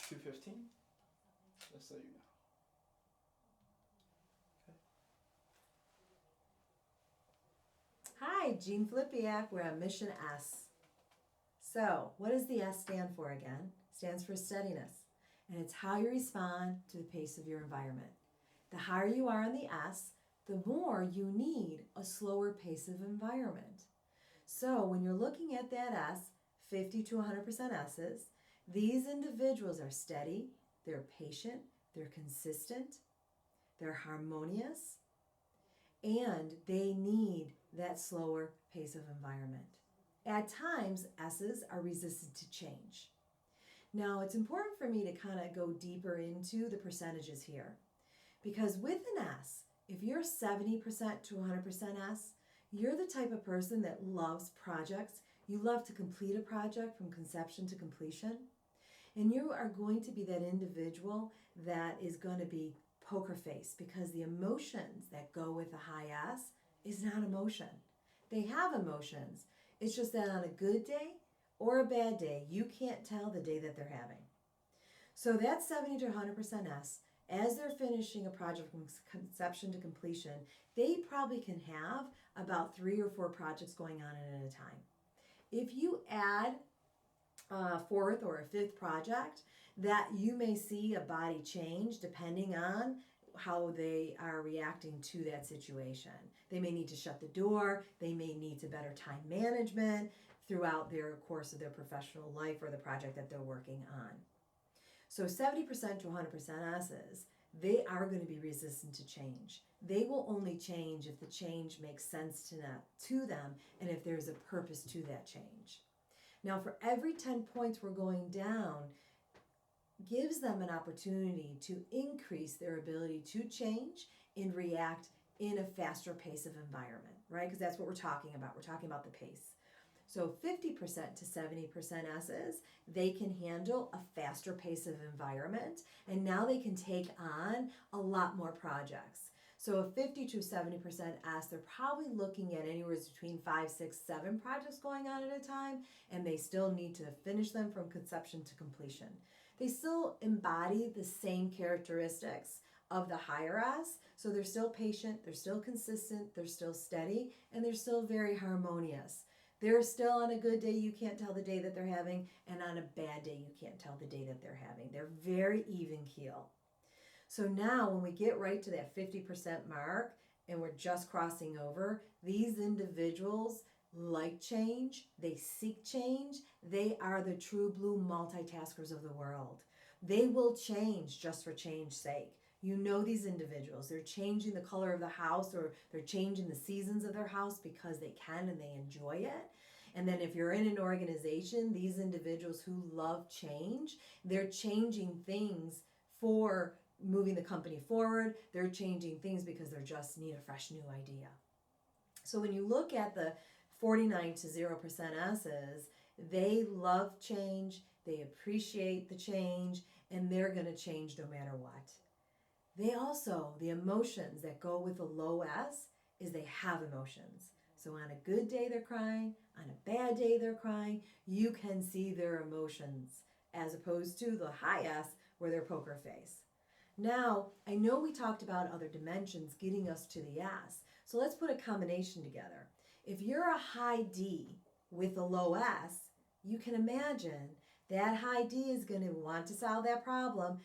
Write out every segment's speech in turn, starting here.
2:15. Just so you know. Hi, Jean Filipiak. We're on Mission S. So, what does the S stand for again? It stands for steadiness. And it's how you respond to the pace of your environment. The higher you are on the S, the more you need a slower pace of environment. So, when you're looking at that S, 50 to 100% S's, these individuals are steady, they're patient, they're consistent, they're harmonious, and they need that slower pace of environment. At times, S's are resistant to change. Now, it's important for me to kind of go deeper into the percentages here, because with an S, if you're 70% to 100% S, you're the type of person that loves projects. You love to complete a project from conception to completion. And you are going to be that individual that is going to be poker face, because the emotions that go with a high S is not emotion. They have emotions. It's just that on a good day or a bad day, you can't tell the day that they're having. So that's 70 to 100% S. As they're finishing a project from conception to completion, they probably can have about 3 or 4 projects going on at a time. If you add a 4th or a 5th project, that you may see a body change depending on how they are reacting to that situation. They may need to shut the door, they may need to better time management throughout their course of their professional life or the project that they're working on. So 70% to 100% S's, they are going to be resistant to change. They will only change if the change makes sense to them and if there's a purpose to that change. Now, for every 10 points we're going down, gives them an opportunity to increase their ability to change and react in a faster pace of environment, right? Because that's what we're talking about. We're talking about the pace. So 50% to 70% S's, they can handle a faster pace of environment, and now they can take on a lot more projects. So a 50 to 70% S, they're probably looking at anywhere between 5, 6, 7 projects going on at a time, and they still need to finish them from conception to completion. They still embody the same characteristics of the higher S, so they're still patient, they're still consistent, they're still steady, and they're still very harmonious. They're still on a good day, you can't tell the day that they're having, and on a bad day, you can't tell the day that they're having. They're very even keel. So now when we get right to that 50% mark and we're just crossing over, these individuals like change, they seek change, they are the true blue multitaskers of the world. They will change just for change's sake. You know these individuals, they're changing the color of the house or they're changing the seasons of their house because they can and they enjoy it. And then if you're in an organization, these individuals who love change, they're changing things for moving the company forward. They're changing things because they just need a fresh new idea. So when you look at the 49 to 0% S's, they love change, they appreciate the change, and they're going to change no matter what. They also, the emotions that go with a low S is they have emotions. So on a good day they're crying, on a bad day they're crying. You can see their emotions as opposed to the high S where they're poker face. Now, I know we talked about other dimensions getting us to the S. So let's put a combination together. If you're a high D with a low S, you can imagine that high D is going to want to solve that problem.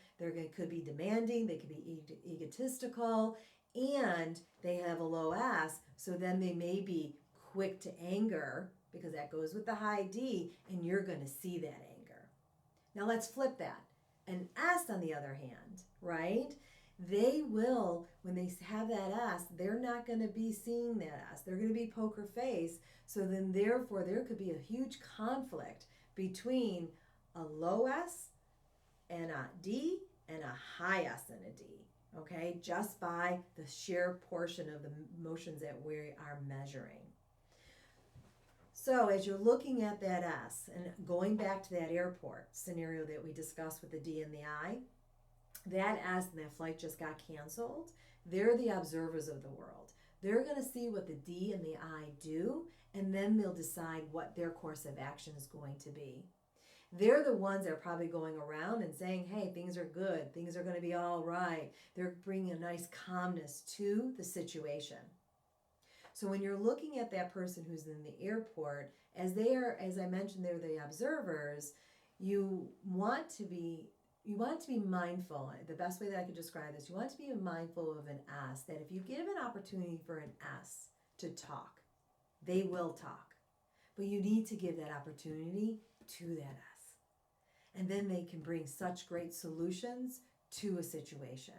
Could be demanding, they could be egotistical, and they have a low S, so then they may be quick to anger because that goes with the high D, and you're going to see that anger. Now let's flip that. An S, on the other hand, right? They will, when they have that S, they're not going to be seeing that S. They're going to be poker face. So then therefore there could be a huge conflict between a low S and a D and a high S and a D. Okay, just by the sheer portion of the emotions that we are measuring. So as you're looking at that S and going back to that airport scenario that we discussed with the D and the I, that S and that flight just got canceled, they're the observers of the world. They're going to see what the D and the I do, and then they'll decide what their course of action is going to be. They're the ones that are probably going around and saying, hey, things are good, things are going to be all right. They're bringing a nice calmness to the situation. So when you're looking at that person who's in the airport, as they are, as I mentioned, they're the observers, you want to be mindful. The best way that I could describe this, you want to be mindful of an S, that if you give an opportunity for an S to talk, they will talk. But you need to give that opportunity to that S. And then they can bring such great solutions to a situation.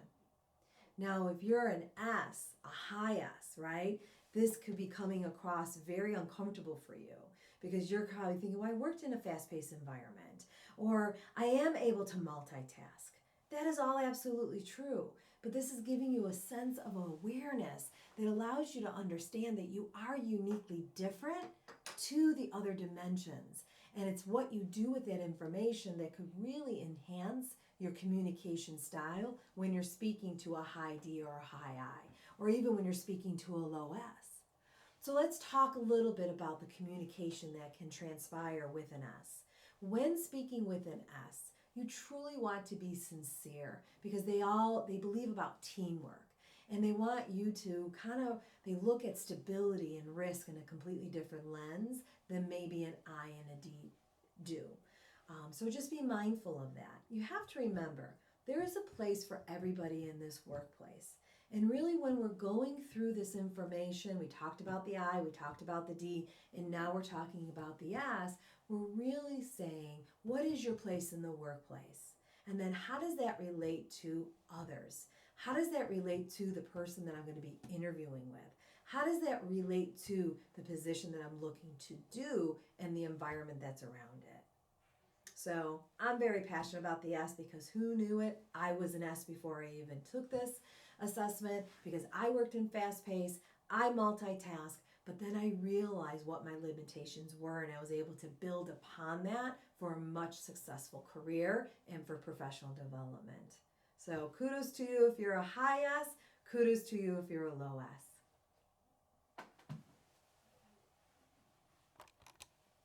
Now, if you're an S, a high S, right, this could be coming across very uncomfortable for you because you're probably thinking, well, I worked in a fast-paced environment, or I am able to multitask. That is all absolutely true. But this is giving you a sense of awareness that allows you to understand that you are uniquely different to the other dimensions. And it's what you do with that information that could really enhance your communication style when you're speaking to a high D or a high I, or even when you're speaking to a low S. So let's talk a little bit about the communication that can transpire with an S. When speaking with an S, you truly want to be sincere because they believe about teamwork, and they want you to they look at stability and risk in a completely different lens than maybe an I and a D do. So just be mindful of that. You have to remember, there is a place for everybody in this workplace. And really, when we're going through this information, we talked about the I, we talked about the D, and now we're talking about the S, we're really saying, what is your place in the workplace? And then how does that relate to others? How does that relate to the person that I'm going to be interviewing with? How does that relate to the position that I'm looking to do and the environment that's around it? So I'm very passionate about the S because who knew it? I was an S before I even took this assessment because I worked in fast pace, I multitask, but then I realized what my limitations were and I was able to build upon that for a much successful career and for professional development. So kudos to you if you're a high S, kudos to you if you're a low S.